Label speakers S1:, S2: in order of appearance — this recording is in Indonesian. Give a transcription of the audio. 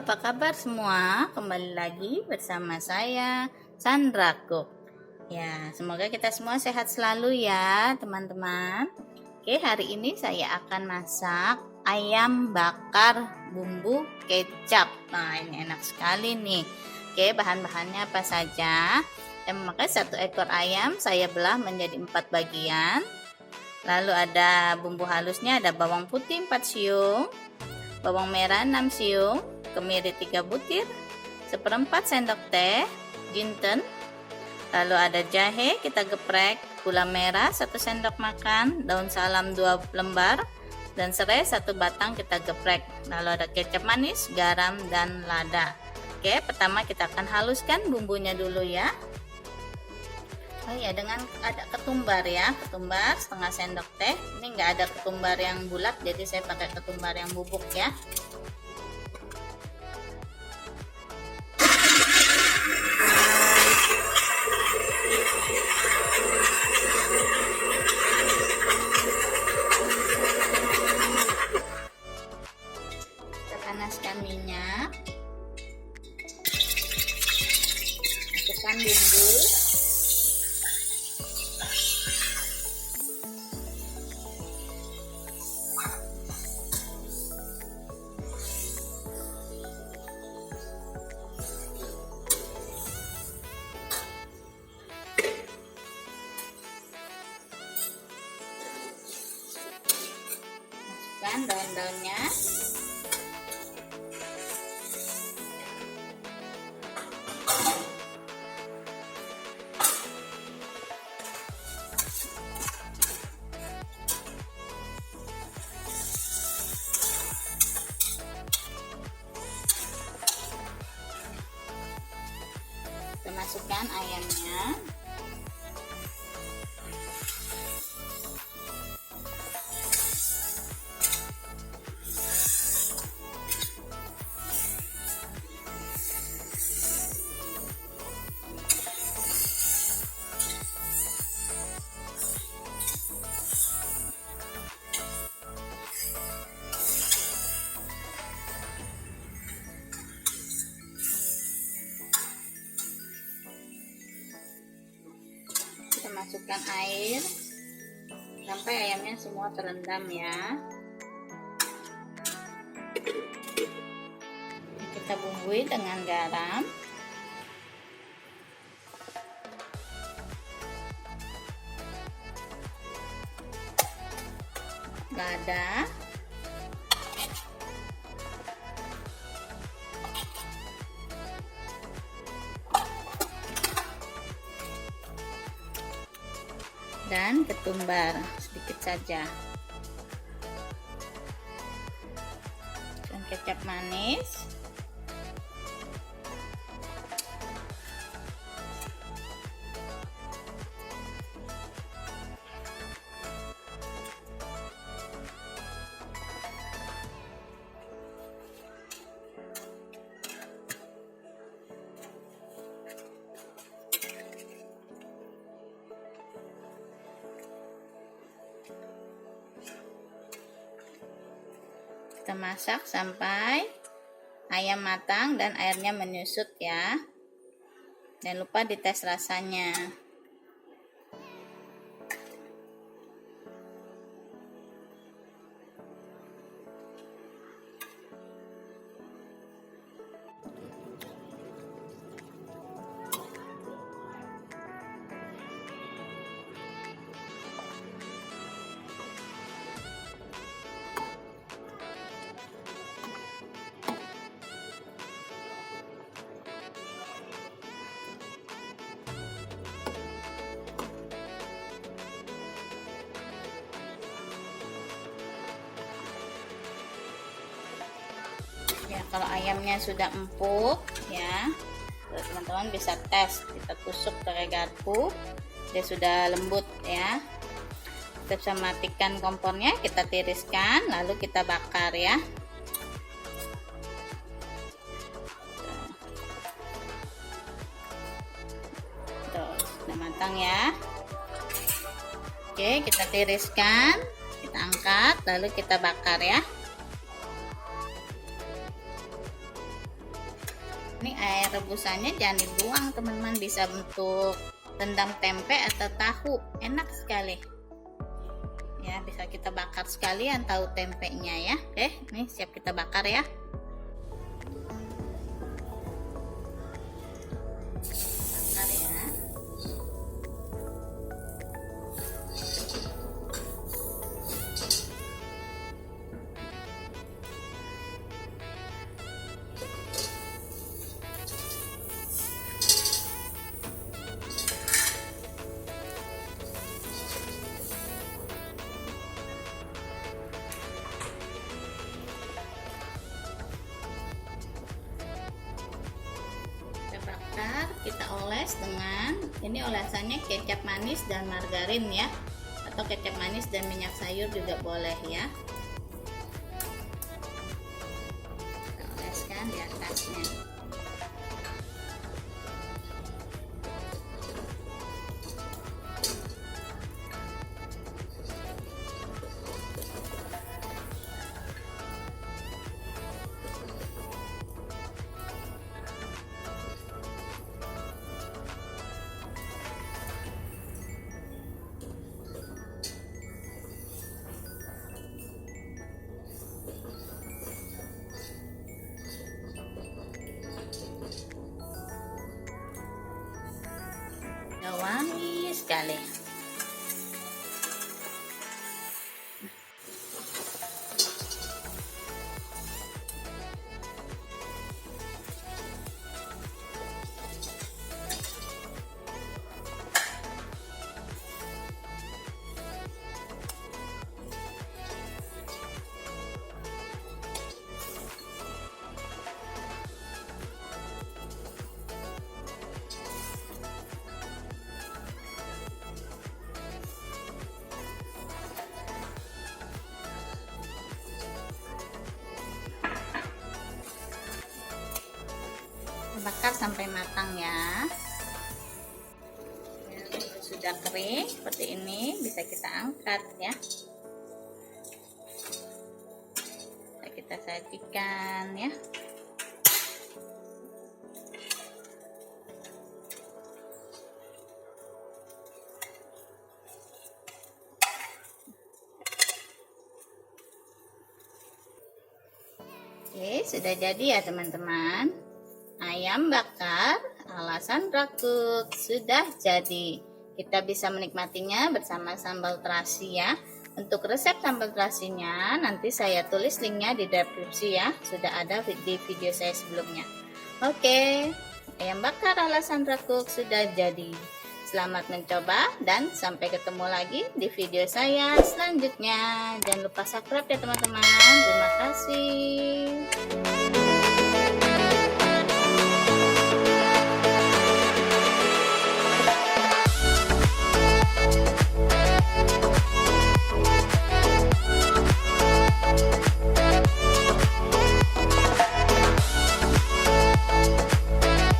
S1: apa kabar semua? Kembali lagi bersama saya, Sandra Cook. Ya, semoga kita semua sehat selalu ya, teman-teman. Oke, hari ini saya akan masak ayam bakar bumbu kecap. Nah, ini enak sekali nih. Oke, bahan-bahannya apa saja? Saya memakai 1 ekor ayam, saya belah menjadi 4 bagian. Lalu ada bumbu halusnya, ada bawang putih 4 siung, bawang merah 6 siung, kemiri 3 butir, 1/4 sendok teh jinten, lalu ada jahe kita geprek, gula merah 1 sendok makan, daun salam 2 lembar, dan serai 1 batang kita geprek. Lalu ada kecap manis, garam, dan lada. Oke, pertama kita akan haluskan bumbunya dulu ya. Oh ya, dengan ada ketumbar ya, ketumbar setengah sendok teh. Ini enggak ada ketumbar yang bulat, jadi saya pakai ketumbar yang bubuk ya. Kita panaskan minyak, masukkan bumbu. Daun-daunnya, kita masukkan ayamnya. Masukkan air sampai ayamnya semua terendam ya. Kita bumbui dengan garam, lada, dan ketumbar sedikit saja, dan kecap manis, kita masak sampai ayam matang dan airnya menyusut ya. Jangan lupa dites rasanya. Ya, kalau ayamnya sudah empuk ya, teman-teman bisa tes, kita tusuk pakai garpu, dia sudah lembut ya. Kita bisa matikan kompornya, kita tiriskan, lalu kita bakar ya. Tuh, sudah matang ya. Oke, kita tiriskan, kita angkat, lalu kita bakar ya. Ini air rebusannya jangan dibuang teman-teman, bisa untuk rendang tempe atau tahu, enak sekali ya. Bisa kita bakar sekalian tahu tempenya ya. Oke, ini siap kita bakar ya. Bakar ya. Kita oles dengan ini, olesannya kecap manis dan margarin ya, atau kecap manis dan minyak sayur juga boleh ya. Kita oleskan di atasnya. Wangi sekali. Bakar sampai matang ya. Sudah kering seperti ini, bisa kita angkat ya. Bisa kita sajikan ya. Oke, sudah jadi ya teman-teman. Ayam bakar ala Sandra Cook sudah jadi. Kita bisa menikmatinya bersama sambal terasi ya. Untuk resep sambal terasinya nanti saya tulis linknya di deskripsi ya. Sudah ada di video saya sebelumnya. Oke, ayam bakar ala Sandra Cook sudah jadi. Selamat mencoba dan sampai ketemu lagi di video saya selanjutnya. Jangan lupa subscribe ya teman-teman. Terima kasih.